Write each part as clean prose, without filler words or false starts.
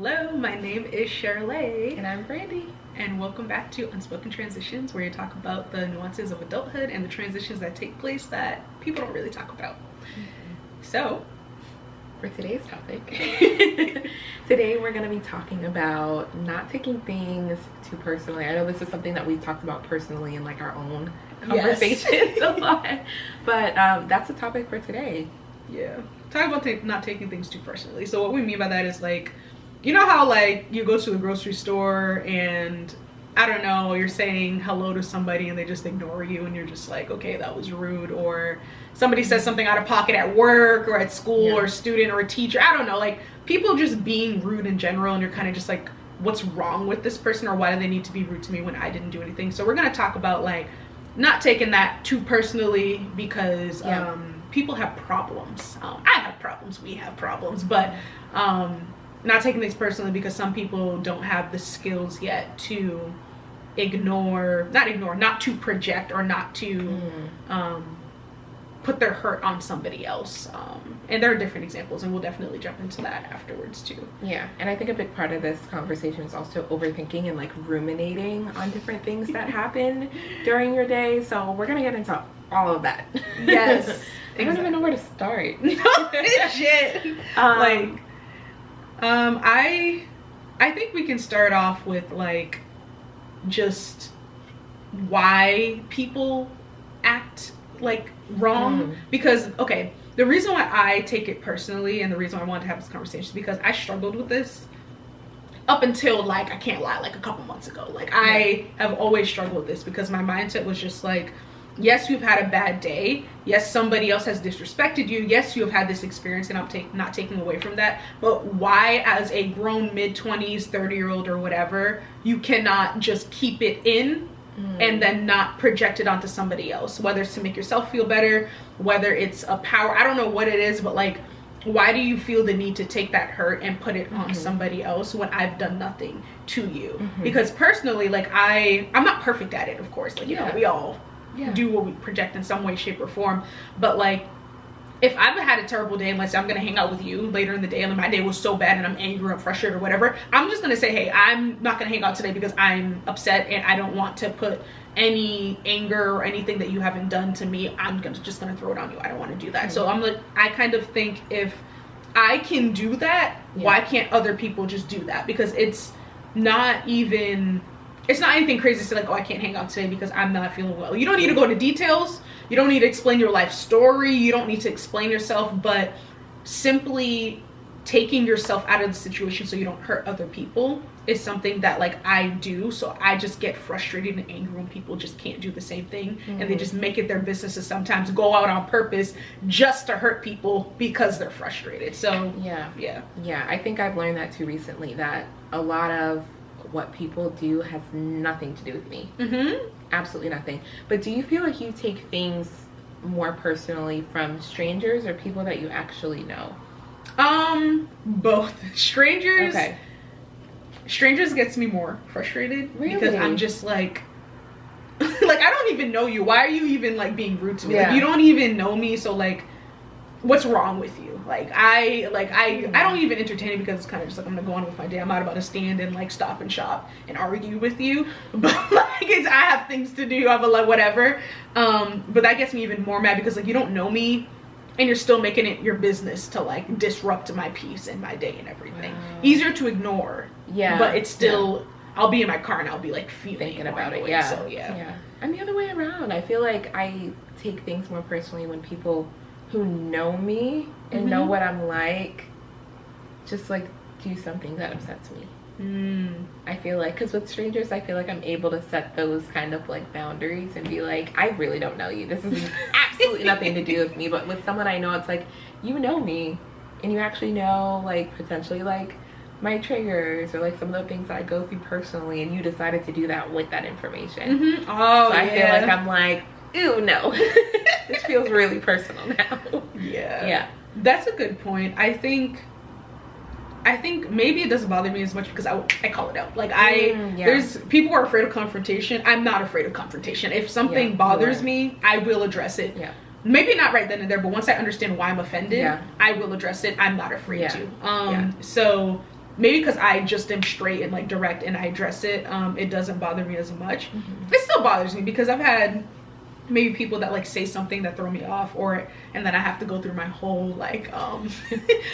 Hello, my name is Shirley. And I'm Brandy. And welcome back to Unspoken Transitions, where you talk about the nuances of adulthood and the transitions that take place that people don't really talk about. So, for today's topic, today we're going to be talking about not taking things too personally. I know this is something that we've talked about personally in like our own conversations a lot, but that's the topic for today. Yeah. Talk about not taking things too personally. So what we mean by that is like, you know how like you go to the grocery store and I don't know, you're saying hello to somebody and they just ignore you and you're just like, okay, that was rude. Or somebody says something out of pocket at work or at school or a student or a teacher. I don't know, like people just being rude in general, and you're kind of just like, what's wrong with this person, or why do they need to be rude to me when I didn't do anything? So we're going to talk about like not taking that too personally, because people have problems. I have problems, we have problems, but not taking things personally because some people don't have the skills yet to not to project or not to put their hurt on somebody else. And there are different examples, and we'll definitely jump into that afterwards too. Yeah, and I think a big part of this conversation is also overthinking and like ruminating on different things that happen during your day. So we're gonna get into all of that. Yes. I don't even know where to start. Shit. I think we can start off with like just why people act like wrong. Because okay, the reason why I take it personally and the reason why I wanted to have this conversation is because I struggled with this up until like, I can't lie, like a couple months ago. Like I have always struggled with this because my mindset was just like, yes, you've had a bad day. Yes, somebody else has disrespected you. Yes, you have had this experience, and I'm not taking away from that. But why, as a grown mid-20s, 30-year-old or whatever, you cannot just keep it in and then not project it onto somebody else? Whether it's to make yourself feel better, whether it's a power, I don't know what it is, but like, why do you feel the need to take that hurt and put it on somebody else when I've done nothing to you? Because personally, like I'm not perfect at it, of course. Like, you know, we all do what we project in some way, shape, or form. But like, if I've had a terrible day and let's say I'm gonna hang out with you later in the day and my day was so bad and I'm angry or frustrated or whatever, I'm just gonna say, hey, I'm not gonna hang out today because I'm upset and I don't want to put any anger or anything that you haven't done to me, just gonna throw it on you. I don't want to do that. So I'm like, I kind of think if I can do that, why can't other people just do that? Because it's not anything crazy to say like, oh, I can't hang out today because I'm not feeling well. You don't need to go into details. You don't need to explain your life story. You don't need to explain yourself, but simply taking yourself out of the situation so you don't hurt other people is something that like I do. So I just get frustrated and angry when people just can't do the same thing, and they just make it their business to sometimes go out on purpose just to hurt people because they're frustrated. So yeah, I think I've learned that too recently, that a lot of what people do has nothing to do with me. Absolutely nothing. But do you feel like you take things more personally from strangers or people that you actually know? Both. Strangers gets me more frustrated. Really? Because I'm just like like, I don't even know you. Why are you even like being rude to me? Like, you don't even know me, so like, what's wrong with you? Like I don't even entertain it because it's kind of just like, I'm gonna go on with my day. I'm not about to stand and like Stop and Shop and argue with you, but like I have things to do. I'm like, whatever. But that gets me even more mad because like, you don't know me and you're still making it your business to like disrupt my peace and my day and everything. Easier to ignore, but it's still I'll be in my car and I'll be like thinking about it. So I'm the other way around. I feel like I take things more personally when people who know me and know what I'm like just like do something that upsets me. I feel like, because with strangers I feel like I'm able to set those kind of like boundaries and be like, I really don't know you, this is absolutely nothing to do with me. But with someone I know, it's like, you know me and you actually know like potentially like my triggers or like some of the things that I go through personally, and you decided to do that with that information. So I feel like I'm like, ooh, no. This feels really personal now. Yeah, that's a good point. I think maybe it doesn't bother me as much because I call it out. Like there's people who are afraid of confrontation. I'm not afraid of confrontation. If something bothers me, I will address it. Maybe not right then and there, but once I understand why I'm offended, I will address it. I'm not afraid to. So maybe because I just am straight and like direct and I address it, it doesn't bother me as much. It still bothers me because I've had maybe people that like say something that throw me off, and then I have to go through my whole like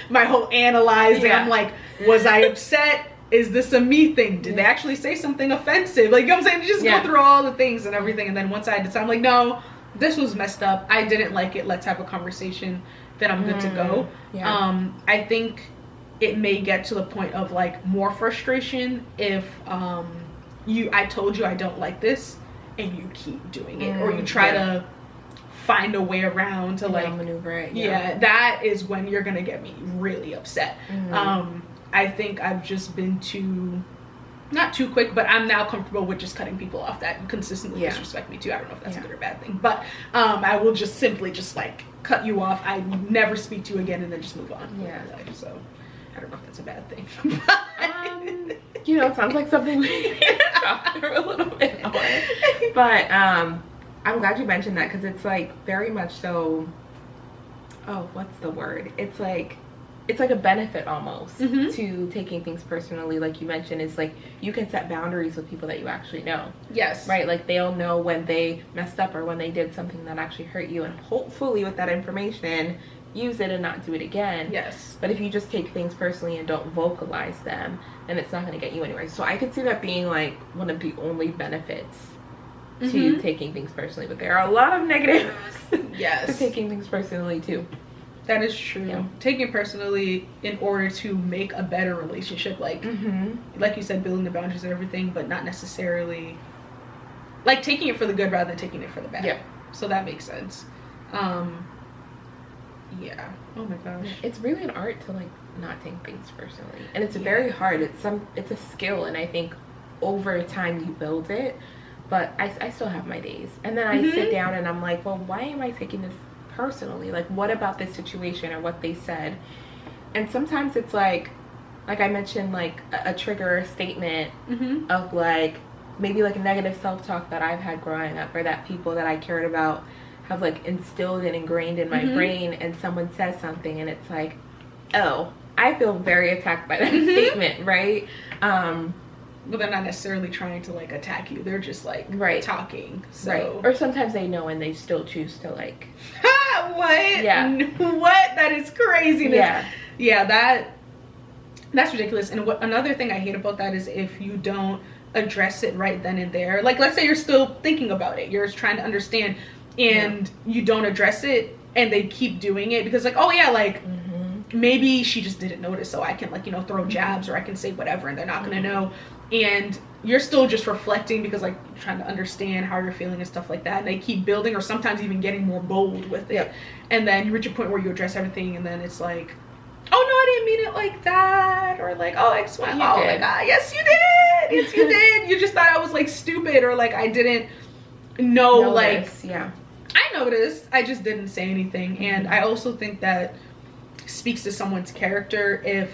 my whole analyzing. I'm like, was I upset? Is this a me thing? Did they actually say something offensive? Like, you know what I'm saying? Just go through all the things and everything, and then once I decide, I'm like, no, this was messed up, I didn't like it, let's have a conversation, then I'm good to go. I think it may get to the point of like more frustration if I told you I don't like this and you keep doing it, or you try to find a way around to like maneuver it. That is when you're gonna get me really upset. I think I've just been not too quick, but I'm now comfortable with just cutting people off that consistently disrespect me too. I don't know if that's a good or bad thing, but I will just simply just like cut you off. I never speak to you again, and then just move on with my life. So I don't know if that's a bad thing. You know, it sounds like something we talked through a little bit more. But I'm glad you mentioned that, because it's like very much so, what's the word? It's like a benefit almost to taking things personally. Like you mentioned, it's like you can set boundaries with people that you actually know. Yes. Right? Like they'll know when they messed up or when they did something that actually hurt you, and hopefully with that information, use it and not do it again. Yes. But if you just take things personally and don't vocalize them, then it's not going to get you anywhere. So I could see that being like one of the only benefits to taking things personally. But there are a lot of negatives to taking things personally too. That is true. Yeah. Taking it personally in order to make a better relationship, like you said, building the boundaries and everything, but not necessarily like taking it for the good rather than taking it for the bad. Yeah. So that makes sense. Yeah. Oh my gosh. It's really an art to like not take things personally, and it's very hard. It's a skill, and I think over time you build it. But I still have my days, and then I sit down and I'm like, well, why am I taking this personally? Like, what about this situation or what they said? And sometimes it's like I mentioned, like a trigger statement of like maybe like a negative self-talk that I've had growing up, or that people that I cared about have like instilled and ingrained in my brain, and someone says something and it's like, oh, I feel very attacked by that statement, right? But they're not necessarily trying to like attack you, they're just like talking. So or sometimes they know and they still choose to like what? Yeah. What? That is craziness. Yeah, that's ridiculous. And another thing I hate about that is if you don't address it right then and there. Like, let's say you're still thinking about it, you're trying to understand, and you don't address it, and they keep doing it because like, oh yeah, like maybe she just didn't notice, so I can like, you know, throw jabs, or I can say whatever and they're not gonna know. And you're still just reflecting because like you're trying to understand how you're feeling and stuff like that, and they keep building, or sometimes even getting more bold with it. And then you reach a point where you address everything, and then it's like, oh no, I didn't mean it like that, or like, oh, X, Y, oh my god, yes you did, yes you did, you just thought I was like stupid, or like I didn't know like I noticed, I just didn't say anything. And I also think that speaks to someone's character if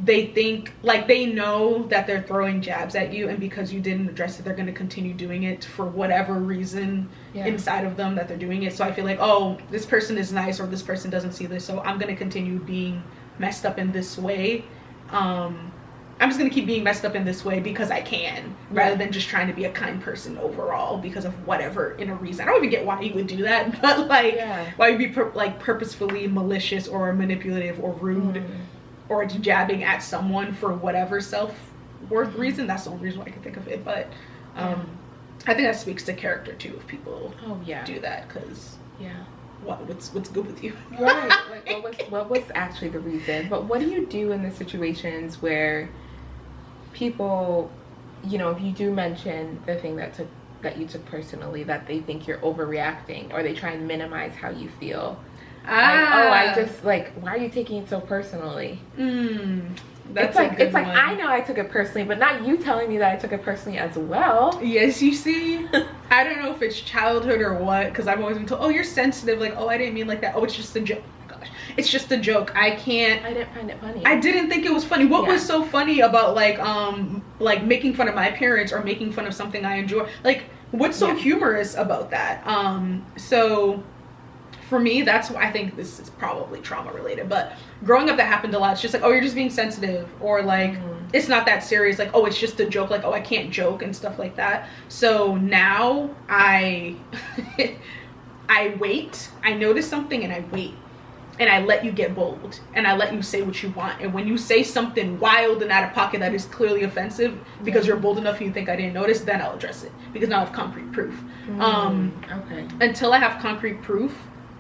they think like they know that they're throwing jabs at you, and because you didn't address it, they're going to continue doing it for whatever reason inside of them that they're doing it. So I feel like, oh, this person is nice, or this person doesn't see this, so I'm going to continue being messed up in this way. I'm just going to keep being messed up in this way because I can, rather than just trying to be a kind person overall because of whatever inner reason. I don't even get why you would do that, but like why you'd be purposefully malicious or manipulative or rude or jabbing at someone for whatever self-worth reason. That's the only reason why I can think of it. But I think that speaks to character too, if people do that, because what's good with you? Right. Like what was actually the reason? But what do you do in the situations where people, you know, if you do mention the thing that you took personally, that they think you're overreacting, or they try and minimize how you feel? Like, oh, I just like, why are you taking it so personally? That's it's like I know I took it personally, but not you telling me that I took it personally as well. Yes, you see, I don't know if it's childhood or what, because I've always been told, oh, you're sensitive, like, oh, I didn't mean like that, oh, it's just a joke. Oh my gosh, it's just a joke. I didn't find it funny. I didn't think it was funny. What was so funny about like making fun of my parents, or making fun of something I enjoy? Like, what's so humorous about that? So for me, that's why I think this is probably trauma related. But growing up, that happened a lot. It's just like, oh, you're just being sensitive, or like it's not that serious. Like, oh, it's just a joke. Like, oh, I can't joke and stuff like that. So now I wait. I notice something and I wait. And I let you get bold, and I let you say what you want. And when you say something wild and out of pocket that is clearly offensive because you're bold enough and you think I didn't notice, then I'll address it, because now I have concrete proof. Okay. Until I have concrete proof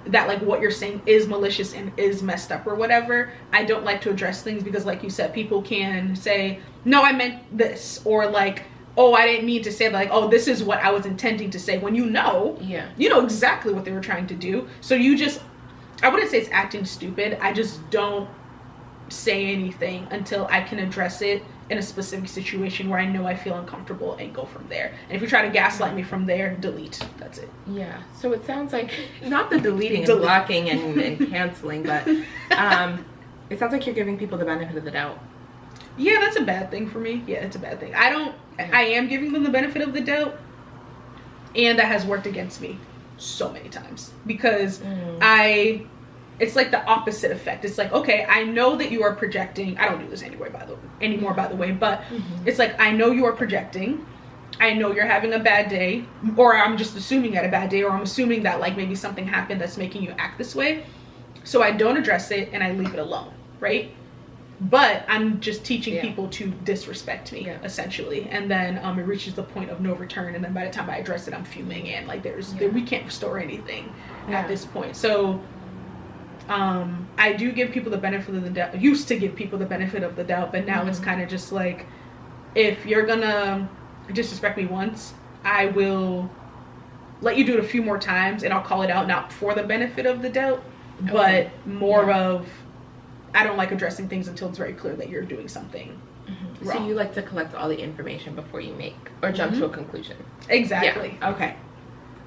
that like what you're saying is malicious and is messed up or whatever, I don't like to address things, because like you said, people can say, no, I meant this, or like, oh, I didn't mean to say that. Like, oh, this is what I was intending to say, when you know exactly what they were trying to do. So you just, I wouldn't say it's acting stupid. I just don't say anything until I can address it in a specific situation where I know I feel uncomfortable, and go from there. And if you try to gaslight me from there, delete. That's it. Yeah. So it sounds like, not the deleting and blocking and canceling, but it sounds like you're giving people the benefit of the doubt. Yeah, that's a bad thing for me. Yeah, it's a bad thing. I am giving them the benefit of the doubt, and that has worked against me so many times, because it's like the opposite effect. It's like, okay, I know that you are projecting. I don't do this anymore, by the way, but it's like, I know you are projecting. I know you're having a bad day, or I'm just assuming you had a bad day, or I'm assuming that like maybe something happened that's making you act this way. So I don't address it and I leave it alone, right? But I'm just teaching people to disrespect me, essentially. And then it reaches the point of no return. And then by the time I address it, I'm fuming, and like we can't restore anything at this point. So I do give people the benefit of the doubt. Used to give people the benefit of the doubt, but now it's kind of just like, if you're gonna disrespect me once, I will let you do it a few more times, and I'll call it out, not for the benefit of the doubt, but more of, I don't like addressing things until it's very clear that you're doing something wrong. So you like to collect all the information before you make or jump to a conclusion. Exactly. Yeah. Okay.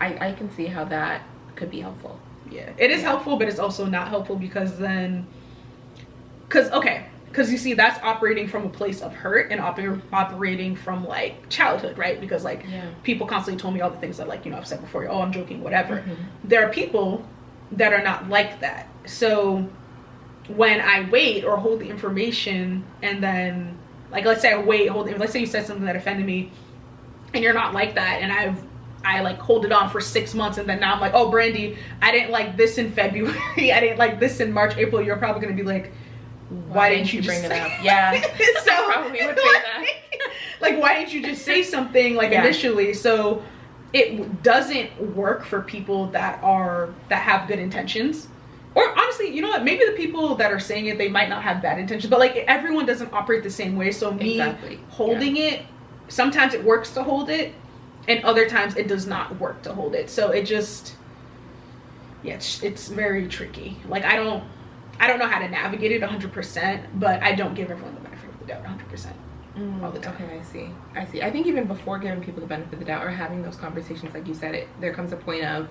I can see how that could be helpful. Yeah, it is helpful, but it's also not helpful, because you see, that's operating from a place of hurt and operating from like childhood, right? Because like people constantly told me all the things that, like, you know, I've said before, oh, I'm joking, whatever. There are people that are not like that. So when I wait or hold the information, and then like, let's say I wait, let's say you said something that offended me, and you're not like that, and I like hold it on for 6 months, and then now I'm like, oh, Brandy, I didn't like this in February, I didn't like this in March, April, you're probably gonna be like, why didn't you bring it up? Yeah. So I probably would say that. Like, why didn't you just say something like initially? So it doesn't work for people that have good intentions. Or honestly, you know what, maybe the people that are saying it, they might not have bad intentions, but like, everyone doesn't operate the same way. So me holding it, sometimes it works to hold it, and other times it does not work to hold it. So it just, it's very tricky. Like, I don't know how to navigate it 100%, but I don't give everyone the benefit of the doubt 100% all the time. Okay, I see. I think even before giving people the benefit of the doubt or having those conversations, like you said, there comes a point of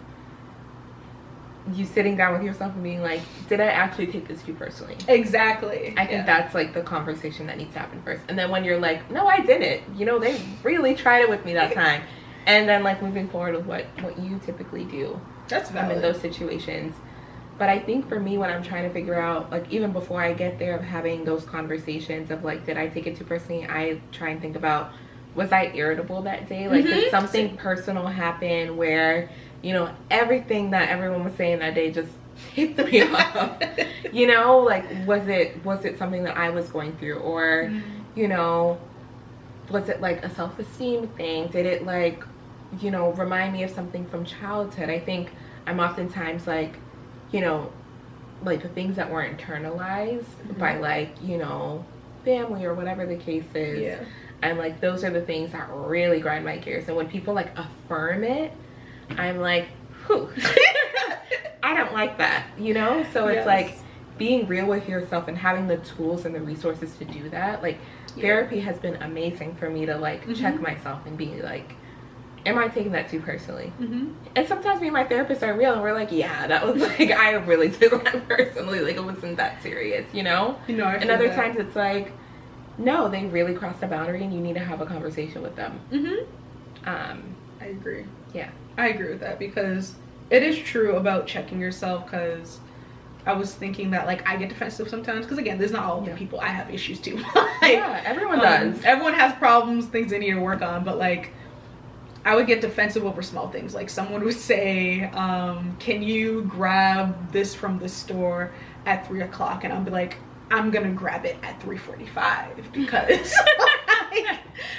you sitting down with yourself and being like, did I actually take this too personally? Exactly. I think that's like the conversation that needs to happen first. And then when you're like, no, I didn't. You know, they really tried it with me that time. And then like moving forward with what you typically do. That's valid. In those situations. But I think for me, when I'm trying to figure out, like, even before I get there, of having those conversations of like, did I take it too personally? I try and think about, was I irritable that day? Like, did something personal happen where, you know, everything that everyone was saying that day just hit me off? You know, like, was it something that I was going through? Or, you know, was it like a self-esteem thing? Did it like, you know, remind me of something from childhood? I think I'm oftentimes like, you know, like the things that weren't internalized by like, you know, family or whatever the case is. I'm like, those are the things that really grind my gears. And when people like affirm it, I'm like, whew, I don't like that, you know? So it's like being real with yourself and having the tools and the resources to do that. Like therapy has been amazing for me to like check myself and be like, am I taking that too personally? And sometimes me and my therapist are real, and we're like, yeah, that was like, I really took that personally. Like, it wasn't that serious, you know? And other times it's like, no, they really crossed a boundary, and you need to have a conversation with them. I agree. Yeah. I agree with that, because It is true about checking yourself, because I was thinking that like I get defensive sometimes, because again, there's not all the people. I have issues too. Like, yeah, everyone does. Everyone has problems, things they need to work on, but like I would get defensive over small things. Like someone would say, can you grab this from the store at 3 o'clock? And I'll be like, I'm gonna grab it at 3:45 because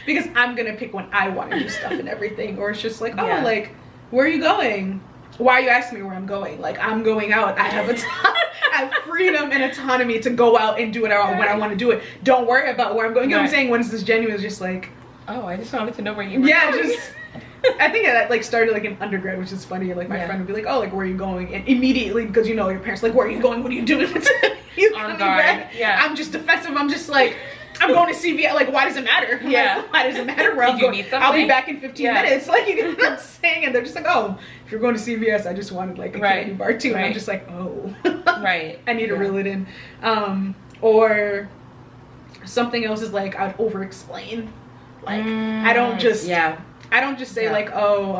because I'm gonna pick when I want to do stuff and everything. Or it's just like, oh, like, where are you going? Why are you asking me where I'm going? Like, I'm going out. I have I have freedom and autonomy to go out and do whatever when I want to do it. Don't worry about where I'm going. You know what I'm saying? When it's this genuine, it's just like, oh, I just wanted to know where you were going. Just I think I like started like in undergrad, which is funny. Like my friend would be like, oh, like, where are you going? And immediately, because you know your parents like, where are you going? What are you doing? You on guard. Yeah. I'm just defensive. I'm just like, I'm going to CVS. Like, why does it matter? Like, why does it matter where I'm going? I'll be back in 15 minutes. Like, you know what I'm saying? And they're just like, oh, if you're going to CVS, I just wanted like a candy bar too. And I'm just like, oh, I need to reel it in. Or something else is like, I'd over explain. Like, I don't just say like, oh,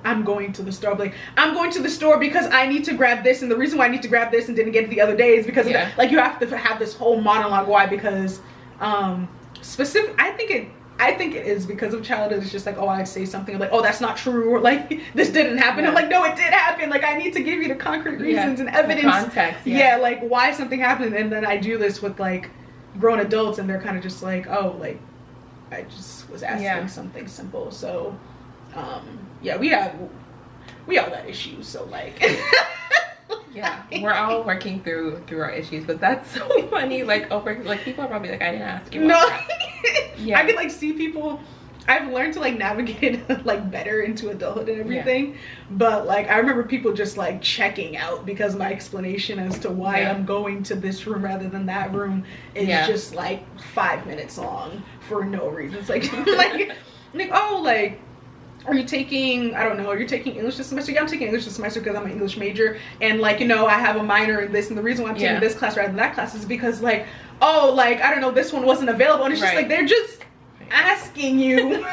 I'm going to the store. Like, I'm going to the store because I need to grab this, and the reason why I need to grab this and didn't get it the other day is because of that. Like, you have to have this whole monologue. Why? Because specific. I think it is because of childhood. It's just like, oh, I say something like, oh, that's not true, or like, this didn't happen. I'm like, no, it did happen. Like, I need to give you the concrete reasons and evidence, the context. Like why something happened. And then I do this with like grown adults, and they're kind of just like, oh, like, I just was asking something simple. So we all got issues, so like we're all working through our issues. But that's so funny. Like, like people are probably like, I didn't ask you about that. I can like see people. I've learned to like navigate it like better into adulthood and everything, but like I remember people just like checking out because my explanation as to why I'm going to this room rather than that room is just like 5 minutes long for no reason. It's like like oh, like, are you taking, I don't know, you're taking English this semester? Yeah, I'm taking English this semester because I'm an English major, and like, you know, I have a minor in this, and the reason why I'm taking this class rather than that class is because like, oh, like, I don't know, this one wasn't available. And it's just like, they're just asking you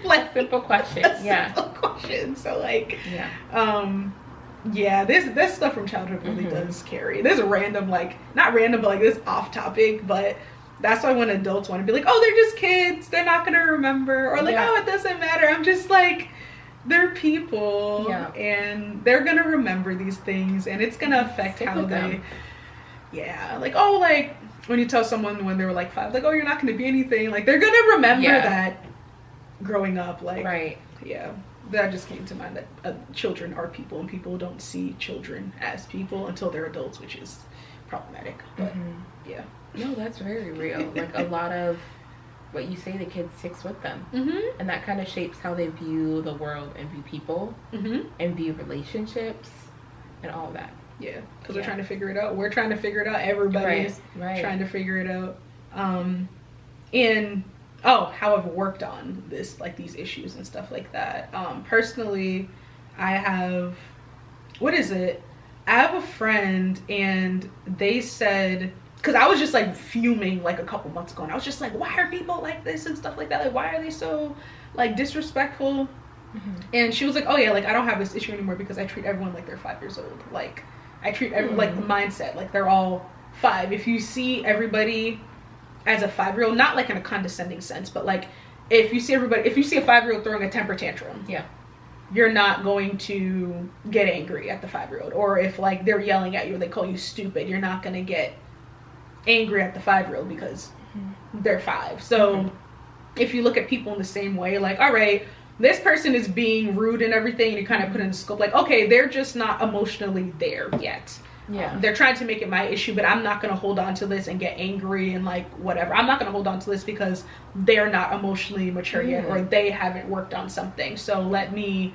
like simple questions. Simple questions. So like this stuff from childhood really does carry. There's a random, like, not random, but like this off topic, but that's why when adults want to be like, oh, they're just kids, they're not gonna remember, or like, oh, it doesn't matter, I'm just like, they're people, and they're gonna remember these things, and it's gonna affect how they like, oh, like when you tell someone when they were like 5, like, oh, you're not gonna be anything, like, they're gonna remember that growing up, like, that just came to mind, that children are people, and people don't see children as people until they're adults, which is problematic. But no, that's very real. Like, a lot of what you say, the kids sticks with them, and that kind of shapes how they view the world and view people and view relationships and all that. Because they're trying to figure it out. We're trying to figure it out. Everybody's trying to figure it out. And how I've worked on this, like, these issues and stuff like that. Personally, I have, I have a friend, and they said, because I was just like fuming like a couple months ago, and I was just like, why are people like this and stuff like that? Like, why are they so like disrespectful? And she was like, oh yeah, like, I don't have this issue anymore because I treat everyone like they're 5 years old. Like, I treat everyone like the mindset, like they're all 5. If you see everybody as a 5-year-old, not like in a condescending sense, but like if you see a 5-year-old throwing a temper tantrum, you're not going to get angry at the 5-year-old. Or if like they're yelling at you or they call you stupid, you're not gonna get angry at the 5-year-old because they're 5. So if you look at people in the same way, like, all right, this person is being rude and everything, and you kind of put in the scope, like, okay, they're just not emotionally there yet. They're trying to make it my issue, but I'm not going to hold on to this and get angry and like whatever. I'm not going to hold on to this because they're not emotionally mature yet, or they haven't worked on something. So let me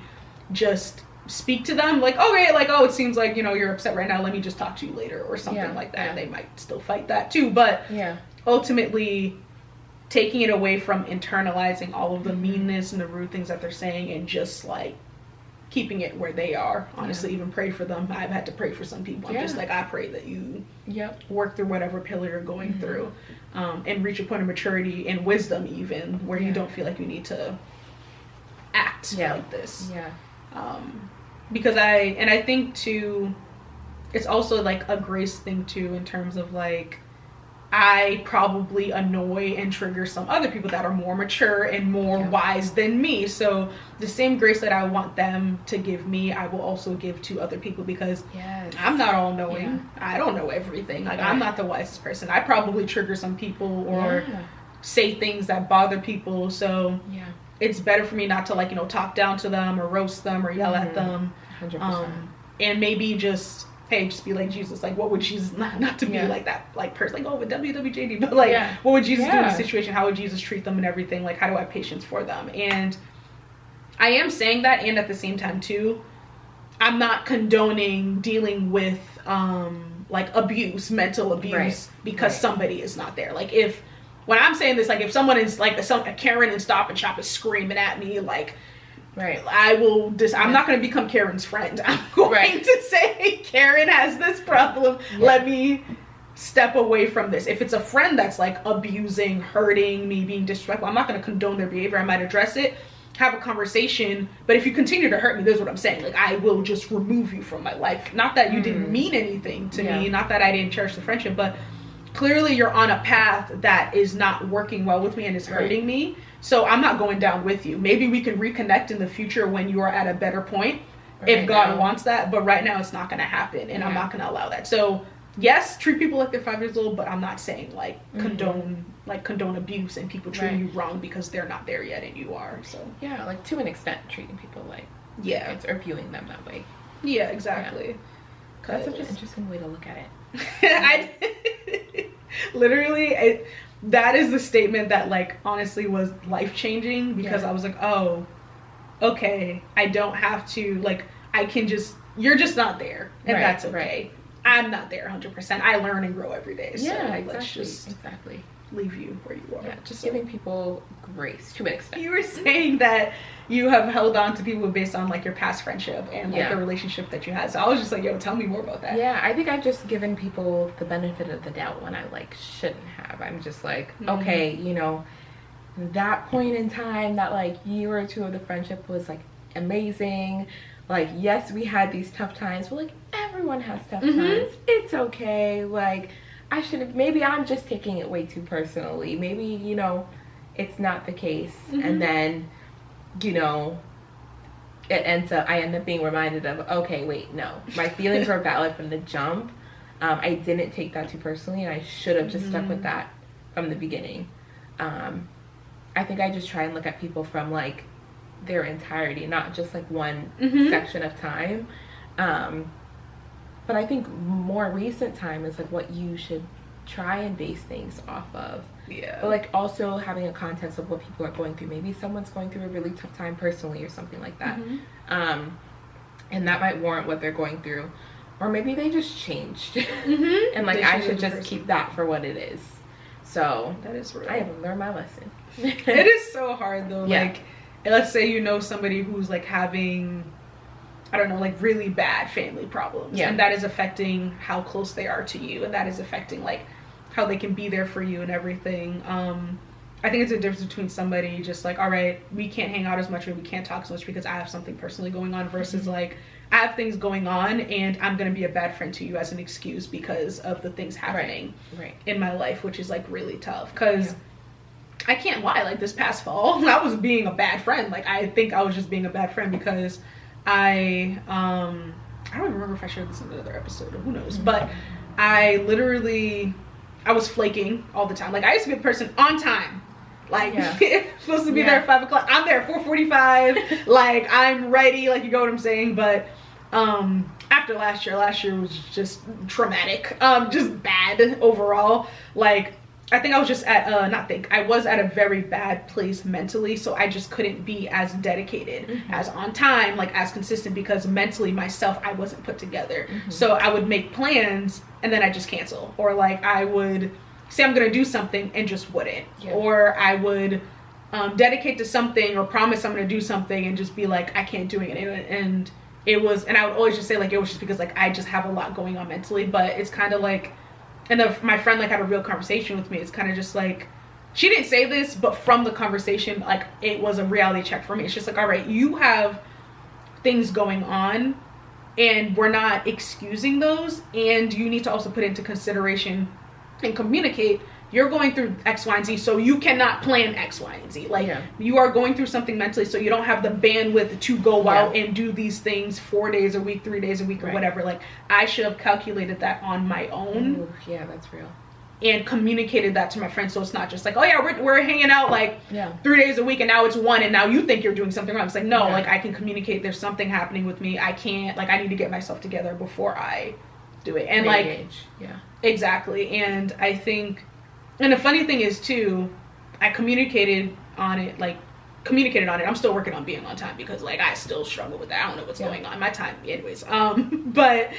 just speak to them like, okay, like, oh, it seems like, you know, you're upset right now, let me just talk to you later, or something like that. And they might still fight that too, but ultimately taking it away from internalizing all of the meanness and the rude things that they're saying, and just like keeping it where they are. Honestly, even pray for them. I've had to pray for some people. I'm just like, I pray that you work through whatever pillar you're going through, and reach a point of maturity and wisdom, even where you don't feel like you need to act like this. because I think too, it's also like a grace thing too, in terms of like, I probably annoy and trigger some other people that are more mature and more wise than me. So the same grace that I want them to give me, I will also give to other people, because I'm not all knowing. Yeah. I don't know everything. Like, I'm not the wisest person. I probably trigger some people or say things that bother people. So it's better for me not to, like, you know, talk down to them or roast them or yell at them. 100%. And maybe just, hey, just be like Jesus. Like, what would Jesus, not to be like that, like, person, like, oh, but WWJD, but like, what would Jesus do in the situation? How would Jesus treat them and everything? Like, how do I have patience for them? And I am saying that, and at the same time too, I'm not condoning dealing with like abuse, mental abuse, because somebody is not there. Like, if, when I'm saying this, like, if someone is like a Karen and Stop and Shop is screaming at me, like, I will I'm not going to become Karen's friend. I'm going to say, Karen has this problem. Let me step away from this. If it's a friend that's like abusing, hurting me, being disrespectful, I'm not going to condone their behavior. I might address it, have a conversation, but if you continue to hurt me, this is what I'm saying. Like, I will just remove you from my life. Not that you didn't mean anything to me, not that I didn't cherish the friendship, but clearly you're on a path that is not working well with me and is hurting me. So I'm not going down with you. Maybe we can reconnect in the future when you are at a better point, if God wants that. But right now it's not going to happen, and I'm not going to allow that. So yes, treat people like they're 5 years old, but I'm not saying like condone abuse and people treating you wrong because they're not there yet and you are. So yeah, like, to an extent, treating people like kids or viewing them that way. Yeah, exactly. That's such an interesting way to look at it. Literally, that is the statement that, like, honestly was life-changing, because I was like, oh, okay, I don't have to, like, I can just, you're just not there, and that's okay. I'm not there 100%. I learn and grow every day, so let's just leave you where you are. Just giving people grace to an extent. You were saying that you have held on to people based on, like, your past friendship and like the relationship that you had. So I was just like, yo, tell me more about that. Yeah, I think I've just given people the benefit of the doubt when I, like, shouldn't have. I'm just like, okay, you know, that point in time, that, like, year or two of the friendship was, like, amazing. Like, yes, we had these tough times, but, like, everyone has tough times. It's okay. Like, I should have, maybe I'm just taking it way too personally. Maybe, you know, it's not the case. And then, you know, I end up being reminded of, okay, wait, no. My feelings were valid from the jump. I didn't take that too personally, and I should have just stuck with that from the beginning. I think I just try and look at people from, like, their entirety, not just, like, one section of time. But I think more recent time is, like, what you should try and base things off of. Yeah. But, like, also having a context of what people are going through. Maybe someone's going through a really tough time personally or something like that. And that might warrant what they're going through. Or maybe they just changed. And, like, I should just keep that for what it is. So that is real. I haven't learned my lesson. It is so hard, though. Like, let's say you know somebody who's, like, having, I don't know, like, really bad family problems. And that is affecting how close they are to you. And that is affecting, like, how they can be there for you and everything. I think it's a difference between somebody just like, all right, we can't hang out as much or we can't talk so much because I have something personally going on, versus like, I have things going on and I'm going to be a bad friend to you as an excuse because of the things happening in my life, which is, like, really tough. Because I can't lie, like, this past fall, I was being a bad friend. Like, I think I was just being a bad friend because I don't even remember if I shared this in another episode, or who knows, but I was flaking all the time. Like, I used to be the person on time. Like, if I'm supposed to be there at 5 o'clock, I'm there at 4:45. Like, I'm ready. Like, you know what I'm saying? But after last year was just traumatic. Just bad overall. Like, I think I was just at I was at a very bad place mentally, so I just couldn't be as dedicated, as on time, like, as consistent, because mentally myself, I wasn't put together. So I would make plans and then I just cancel, or, like, I would say I'm gonna do something and just wouldn't, or I would dedicate to something or promise I'm gonna do something and just be like, I can't do it. And I would always just say, like, it was just because, like, I just have a lot going on mentally. But it's kind of like, and my friend, like, had a real conversation with me. It's kind of just like, she didn't say this, but from the conversation, like, it was a reality check for me. It's just like, all right, you have things going on, and we're not excusing those. And you need to also put into consideration and communicate, you're going through X, Y, and Z, so you cannot plan X, Y, and Z. Like, you are going through something mentally, so you don't have the bandwidth to go out and do these things 4 days a week, 3 days a week, or whatever. Like, I should have calculated that on my own. Ooh, yeah, that's real. And communicated that to my friends, so it's not just like, oh yeah, we're hanging out like 3 days a week, and now it's 1, and now you think you're doing something wrong. It's like, no, like, I can communicate, there's something happening with me, I can't, like, I need to get myself together before I do it. And like, exactly. And I think, and the funny thing is too, I communicated on it. I'm still working on being on time, because like, I still struggle with that. I don't know what's going on my time anyways. But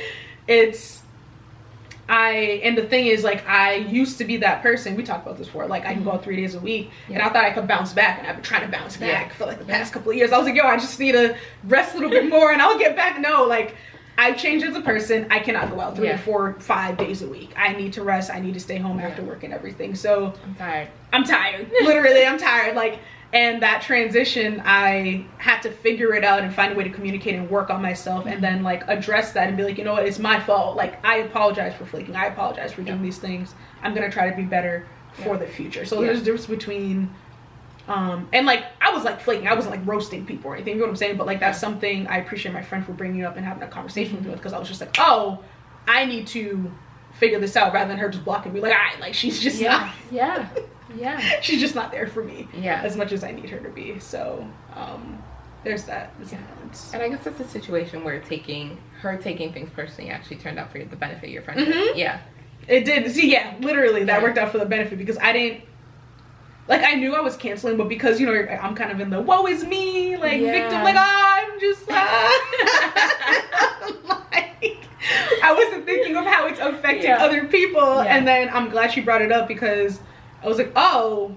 and the thing is, like, I used to be that person, we talked about this before, like, I can go out 3 days a week, and I thought I could bounce back, and I've been trying to bounce back for like the past couple of years. I was like, yo, I just need to rest a little bit more and I'll get back. No, like, I've changed as a person. I cannot go out 3 or 4, 5 days a week. I need to rest. I need to stay home after work and everything. So I'm tired. Literally, I'm tired. Like, and that transition, I had to figure it out and find a way to communicate and work on myself, and then like address that and be like, you know what, it's my fault. Like, I apologize for flaking. I apologize for doing these things. I'm gonna try to be better for the future. So there's a difference between and like, I was like flaking, I wasn't like roasting people or anything, you know what I'm saying? But like, that's something I appreciate my friend for bringing up and having a conversation with me, because I was just like, oh, I need to figure this out, rather than her just blocking me. Like, like, she's just not she's just not there for me as much as I need her to be. So there's that balance. And I guess it's a situation where taking things personally actually turned out for the benefit of your friendship. It did. See, literally that worked out for the benefit, because I didn't, like, I knew I was canceling, but because, you know, I'm kind of in the woe is me, like, victim, like, I'm just like, I wasn't thinking of how it's affecting other people. And then I'm glad she brought it up, because I was like, oh,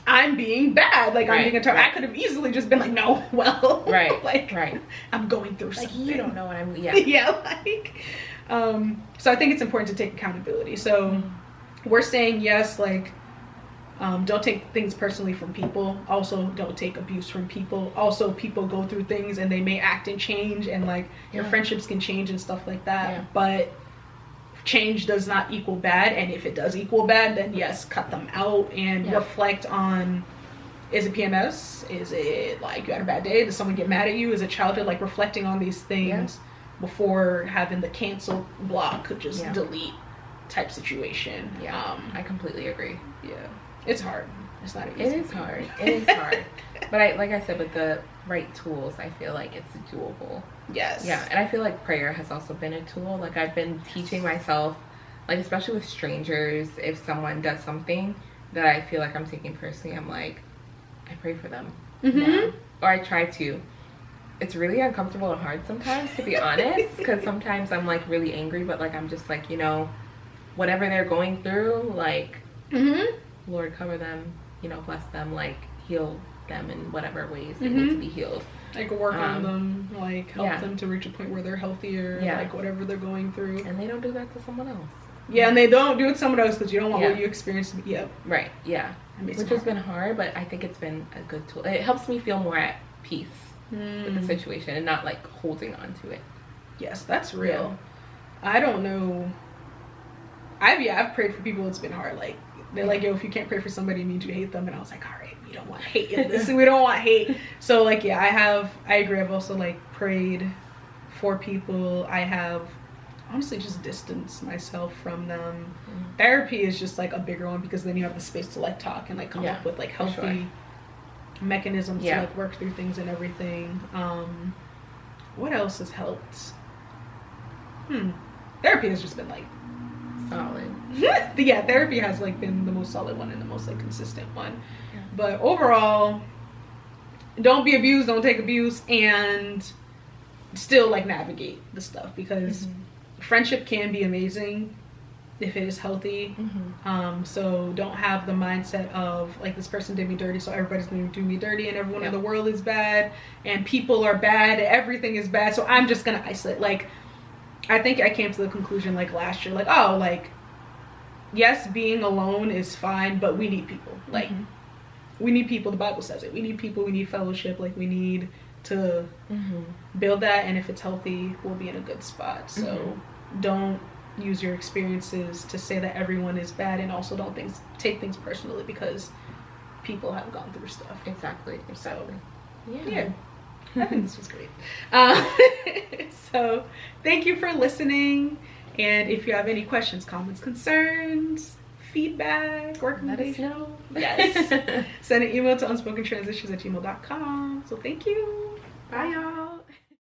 I'm being bad. Like, I'm being a I could have easily just been like, no, well, like, I'm going through something. Like, you don't know what I'm, like, so I think it's important to take accountability. So we're saying yes, like, don't take things personally from people. Also, don't take abuse from people. Also, people go through things and they may act and change, and like, your friendships can change and stuff like that. But change does not equal bad, and if it does equal bad, then yes, cut them out and reflect on, is it PMS? Is it like you had a bad day? Did someone get mad at you? Is it childhood? Like, reflecting on these things before having the cancel block, just delete type situation. I completely agree. It's hard. It's not easy. It is hard. It is hard. But like I said, with the right tools, I feel like it's doable. Yes. Yeah, and I feel like prayer has also been a tool. Like, I've been teaching myself, like, especially with strangers, if someone does something that I feel like I'm taking personally, I'm like, I pray for them. Or I try to. It's really uncomfortable and hard sometimes, to be honest, because sometimes I'm like really angry, but like, I'm just like, you know, whatever they're going through, like, Lord, cover them, you know, bless them, like, heal them in whatever ways they need to be healed. Like, work on them, like, help them to reach a point where they're healthier, like, whatever they're going through. And they don't do that to someone else. Yeah, and they don't do it to someone else, because you don't want what you experienced to be. Right, which has been hard, but I think it's been a good tool. It helps me feel more at peace with the situation and not, like, holding on to it. Yes, that's real. I don't know. I've prayed for people. It's been hard. Like, they're like, yo, if you can't pray for somebody, it means you hate them. And I was like, all right, we don't want hate in this. We don't want hate. So like, I agree. I've also like prayed for people. I have honestly just distanced myself from them. Therapy is just like a bigger one, because then you have the space to like talk and like come up with like healthy mechanisms to like work through things and everything. What else has helped? Therapy has just been like solid. Therapy has like been the most solid one and the most like consistent one. But overall, don't be abused, don't take abuse, and still like navigate the stuff, because friendship can be amazing if it is healthy. So don't have the mindset of like, this person did me dirty, so everybody's gonna do me dirty, and everyone in the world is bad, and people are bad, everything is bad, so I'm just gonna isolate. Like, I think I came to the conclusion like last year, like, oh, like, yes, being alone is fine, but we need people. Like, we need people. The Bible says it. We need people. We need fellowship. Like, we need to build that, and if it's healthy, we'll be in a good spot. So don't use your experiences to say that everyone is bad, and also don't take things personally because people have gone through stuff. Exactly. So yeah. I think this was great. So thank you for listening, and if you have any questions, comments, concerns, feedback, recommendations, let us know. Yes. Send an email to unspokentransitions@gmail.com. So thank you. Bye, y'all.